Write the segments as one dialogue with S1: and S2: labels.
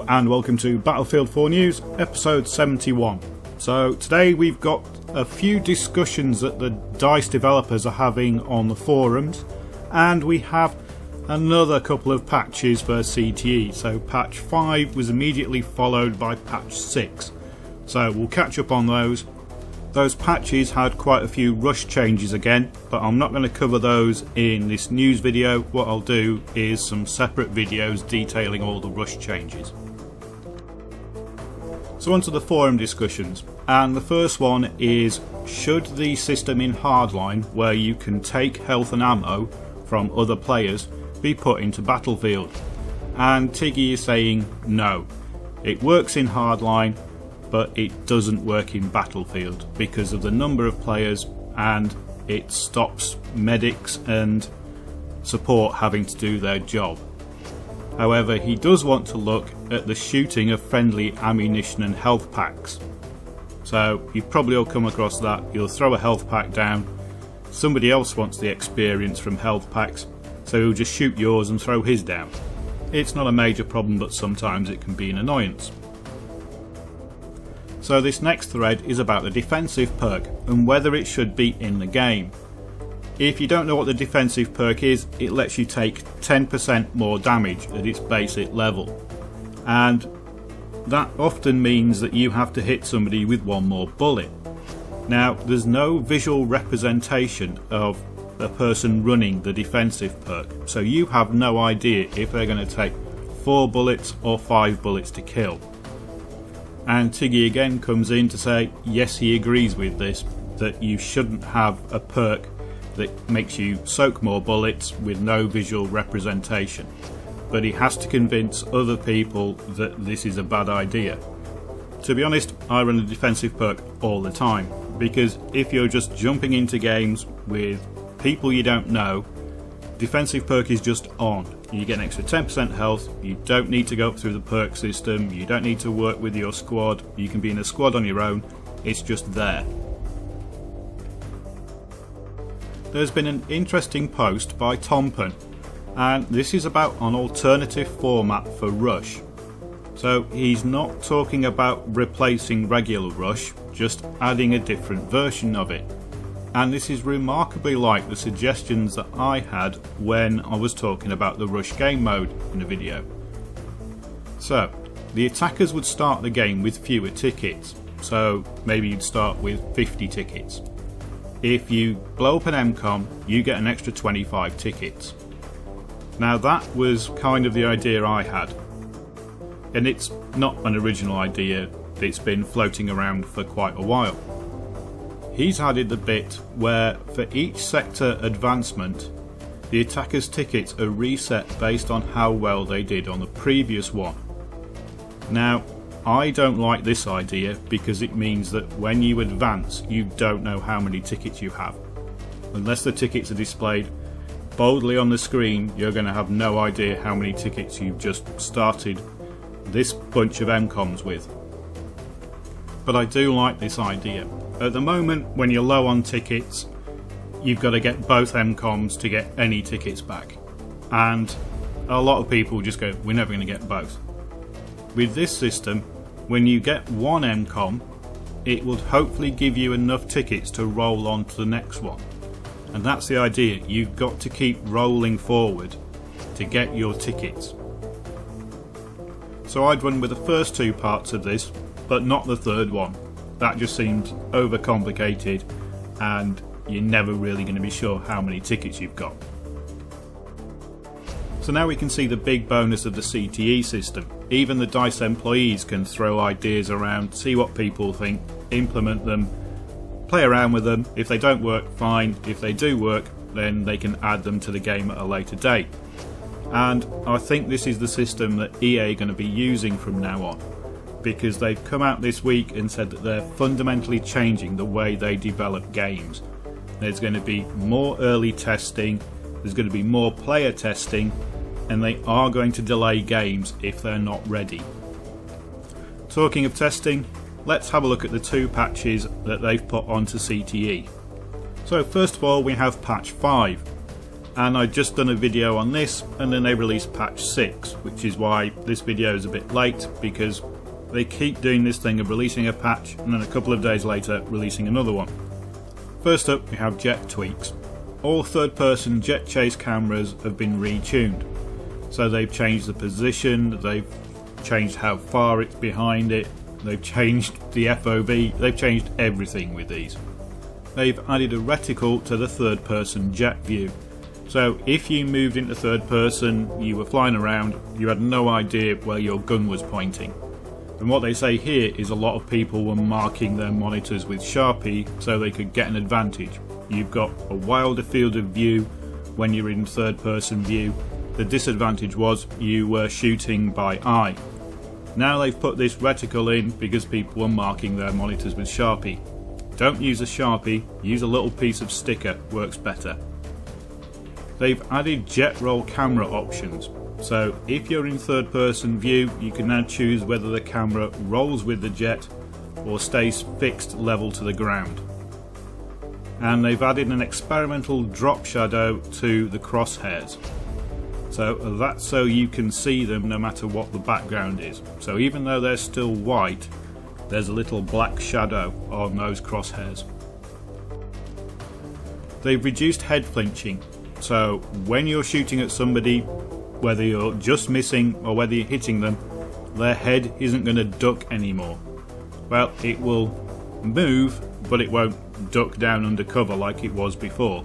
S1: and welcome to Battlefield 4 News, episode 71. So today we've got a few discussions that the DICE developers are having on the forums, and we have another couple of patches for CTE. So patch 5 was immediately followed by patch 6. So we'll catch up on those. Those patches had quite a few rush changes again, but I'm not going to cover those in this news video. What I'll do is some separate videos detailing all the rush changes. So on to the forum discussions, and the first one is, should the system in Hardline, where you can take health and ammo from other players, be put into Battlefield? And Tiggy is saying no. It works in Hardline, but it doesn't work in Battlefield because of the number of players, and it stops medics and support having to do their job. However, he does want to look at the shooting of friendly ammunition and health packs. So you've probably all come across that. You'll throw a health pack down, somebody else wants the experience from health packs, so he'll just shoot yours and throw his down. It's not a major problem, but sometimes it can be an annoyance. So this next thread is about the defensive perk and whether it should be in the game. If you don't know what the defensive perk is, it lets you take 10% more damage at its basic level, and that often means that you have to hit somebody with one more bullet. Now, there's no visual representation of a person running the defensive perk, so you have no idea if they're going to take 4 bullets or 5 bullets to kill. And Tiggy again comes in to say yes, he agrees with this, that you shouldn't have a perk that makes you soak more bullets with no visual representation, but he has to convince other people that this is a bad idea. To be honest, I run a defensive perk all the time, because if you're just jumping into games with people you don't know, defensive perk is just on. You get an extra 10% health, you don't need to go up through the perk system, you don't need to work with your squad, you can be in a squad on your own, it's just there. There's been an interesting post by Tompen, and this is about an alternative format for Rush. So he's not talking about replacing regular Rush, just adding a different version of it. And this is remarkably like the suggestions that I had when I was talking about the Rush game mode in a video. So, the attackers would start the game with fewer tickets, so maybe you'd start with 50 tickets. If you blow up an MCOM, you get an extra 25 tickets. Now that was kind of the idea I had, and it's not an original idea, it's been floating around for quite a while. He's added the bit where for each sector advancement, the attacker's tickets are reset based on how well they did on the previous one. Now, I don't like this idea because it means that when you advance, you don't know how many tickets you have. Unless the tickets are displayed boldly on the screen, you're going to have no idea how many tickets you've just started this bunch of MCOMs with. But I do like this idea. At the moment, when you're low on tickets, you've got to get both MCOMs to get any tickets back. And a lot of people just go, we're never going to get both. With this system, when you get one MCOM, it will hopefully give you enough tickets to roll on to the next one. And that's the idea, you've got to keep rolling forward to get your tickets. So I'd run with the first 2 parts of this, but not the third one. That just seems overcomplicated, and you're never really going to be sure how many tickets you've got. So now we can see the big bonus of the CTE system. Even the DICE employees can throw ideas around, see what people think, implement them, play around with them. If they don't work, fine. If they do work, then they can add them to the game at a later date. And I think this is the system that EA are going to be using from now on, because they've come out this week and said that they're fundamentally changing the way they develop games. There's going to be more early testing, there's going to be more player testing, and they are going to delay games if they're not ready. Talking of testing, let's have a look at the 2 patches that they've put onto CTE. So first of all, we have patch 5. and I'd just done a video on this, and then they released patch 6, which is why this video is a bit late, because they keep doing this thing of releasing a patch and then a couple of days later releasing another one. First up, we have jet tweaks. All third-person jet chase cameras have been retuned, so they've changed the position, they've changed how far it's behind it, they've changed the FOV, they've changed everything with these. They've added a reticle to the third-person jet view. So if you moved into third person, you were flying around, you had no idea where your gun was pointing. And what they say here is a lot of people were marking their monitors with Sharpie so they could get an advantage. You've got a wilder field of view when you're in third person view. The disadvantage was you were shooting by eye. Now they've put this reticle in because people were marking their monitors with Sharpie. Don't use a Sharpie, use a little piece of sticker, works better. They've added jet roll camera options, so if you're in third person view you can now choose whether the camera rolls with the jet or stays fixed level to the ground. And they've added an experimental drop shadow to the crosshairs, so that's so you can see them no matter what the background is. So even though they're still white, there's a little black shadow on those crosshairs. They've reduced head flinching. So when you're shooting at somebody, whether you're just missing or whether you're hitting them, their head isn't going to duck anymore. Well, it will move, but it won't duck down under cover like it was before.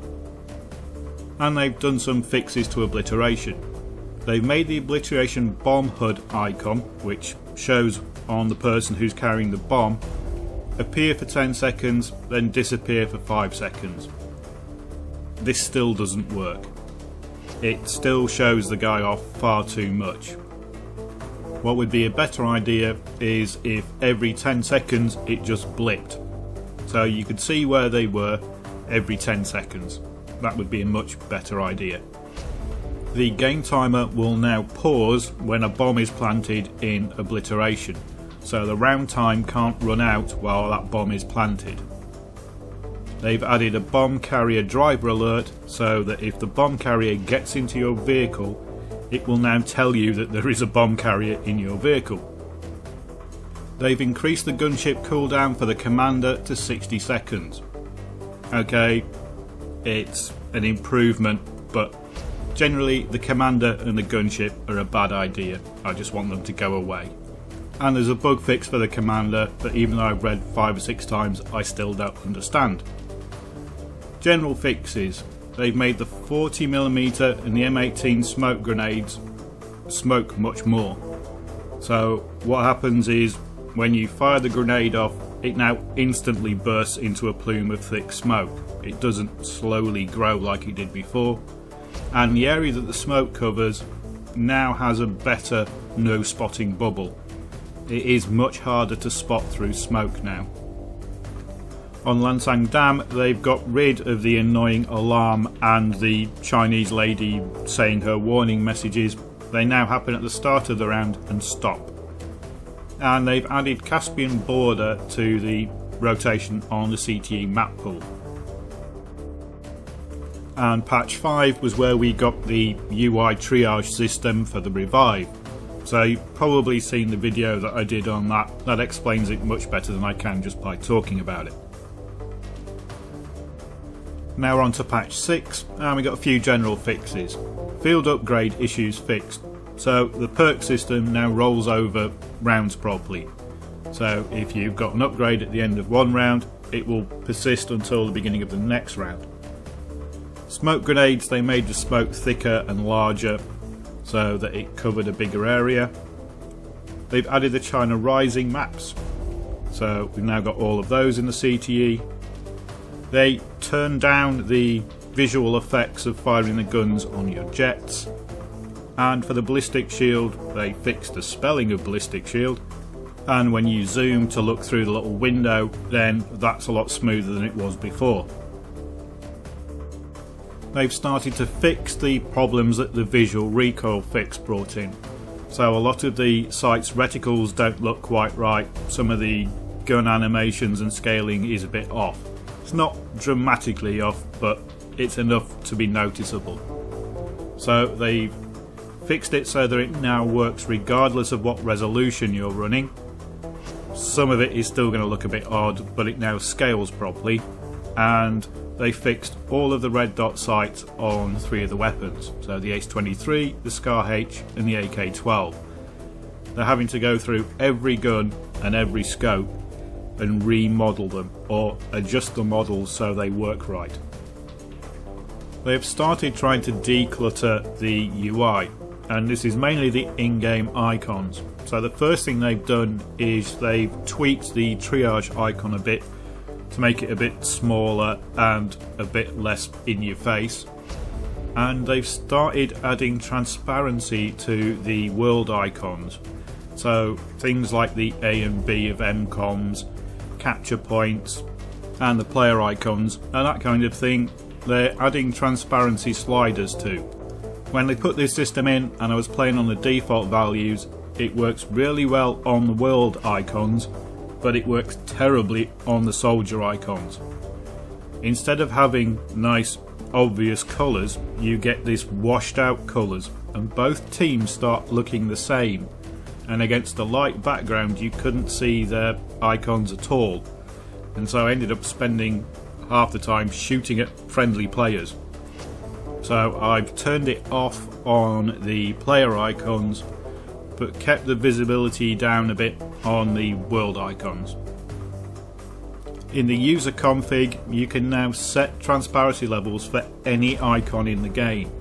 S1: And they've done some fixes to obliteration. They've made the obliteration bomb HUD icon, which shows on the person who's carrying the bomb, appear for 10 seconds, then disappear for 5 seconds. This still doesn't work. It still shows the guy off far too much. What would be a better idea is if every 10 seconds it just blipped, so you could see where they were every 10 seconds. That would be a much better idea. The game timer will now pause when a bomb is planted in obliteration, so the round time can't run out while that bomb is planted. They've added a bomb carrier driver alert so that if the bomb carrier gets into your vehicle, it will now tell you that there is a bomb carrier in your vehicle. They've increased the gunship cooldown for the commander to 60 seconds. Okay, it's an improvement, but generally the commander and the gunship are a bad idea. I just want them to go away. And there's a bug fix for the commander that even though I've read 5 or 6 times, I still don't understand. General fixes. They've made the 40mm and the M18 smoke grenades smoke much more. So what happens is when you fire the grenade off, it now instantly bursts into a plume of thick smoke. It doesn't slowly grow like it did before. And the area that the smoke covers now has a better no spotting bubble. It is much harder to spot through smoke now. On Lansang Dam, they've got rid of the annoying alarm and the Chinese lady saying her warning messages. They now happen at the start of the round and stop. And they've added Caspian border to the rotation on the CTE map pool. And patch 5 was where we got the UI triage system for the revive. So you've probably seen the video that I did on that. That explains it much better than I can just by talking about it. Now we're on to patch 6, and we got a few general fixes. Field upgrade issues fixed. So the perk system now rolls over rounds properly. So if you've got an upgrade at the end of one round, it will persist until the beginning of the next round. Smoke grenades, they made the smoke thicker and larger so that it covered a bigger area. They've added the China Rising maps, so we've now got all of those in the CTE. They turned down the visual effects of firing the guns on your jets, and for the ballistic shield they fixed the spelling of ballistic shield, and when you zoom to look through the little window, then that's a lot smoother than it was before. They've started to fix the problems that the visual recoil fix brought in. So a lot of the sight's reticles don't look quite right, some of the gun animations and scaling is a bit off. It's not dramatically off, but it's enough to be noticeable. So they've fixed it so that it now works regardless of what resolution you're running. Some of it is still going to look a bit odd, but it now scales properly, and they fixed all of the red dot sights on 3 of the weapons, so the Ace-23, the Scar-H and the AK-12. They're having to go through every gun and every scope and remodel them or adjust the models so they work right. They have started trying to declutter the UI, and this is mainly the in-game icons. So the first thing they've done is they've tweaked the triage icon a bit to make it a bit smaller and a bit less in your face, and they've started adding transparency to the world icons, so things like the A and B of MCOMs, capture points and the player icons and that kind of thing, they're adding transparency sliders to. When they put this system in and I was playing on the default values, it works really well on the world icons, but it works terribly on the soldier icons. Instead of having nice obvious colours, you get this washed out colours, and both teams start looking the same, and against the light background you couldn't see their icons at all, and so I ended up spending half the time shooting at friendly players. So I've turned it off on the player icons, but kept the visibility down a bit on the world icons. In the user config, you can now set transparency levels for any icon in the game.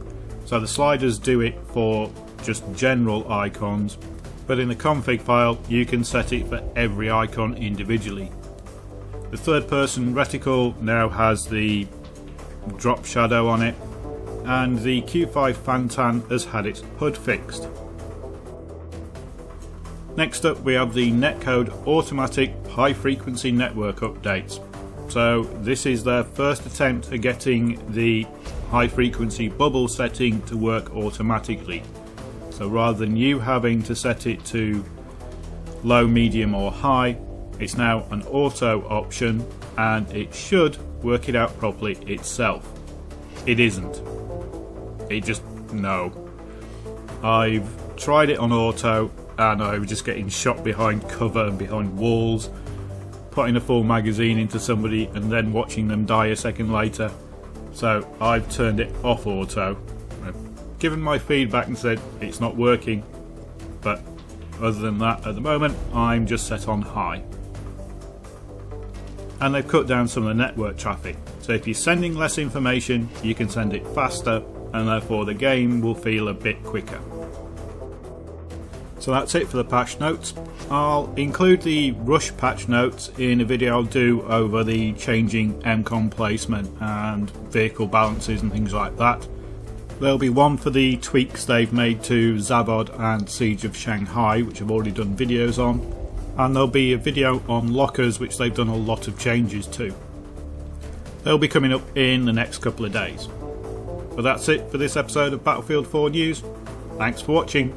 S1: So the sliders do it for just general icons, but in the config file you can set it for every icon individually. The third person reticle now has the drop shadow on it, and the Q5 Fantan has had its HUD fixed. Next up we have the netcode automatic high frequency network updates. So this is their first attempt at getting the high frequency bubble setting to work automatically. So rather than you having to set it to low, medium or high, it's now an auto option, and it should work it out properly itself. It isn't. It just, no. I've tried it on auto and I was just getting shot behind cover and behind walls, putting a full magazine into somebody and then watching them die a second later. So I've turned it off auto. I've given my feedback and said it's not working, but other than that, at the moment I'm just set on high. And they've cut down some of the network traffic, so if you're sending less information you can send it faster, and therefore the game will feel a bit quicker. So that's it for the patch notes. I'll include the Rush patch notes in a video I'll do over the changing MCOM placement and vehicle balances and things like that. There'll be one for the tweaks they've made to Zavod and Siege of Shanghai, which I've already done videos on, and there'll be a video on lockers, which they've done a lot of changes to. They'll be coming up in the next couple of days. But that's it for this episode of Battlefield 4 News. Thanks for watching.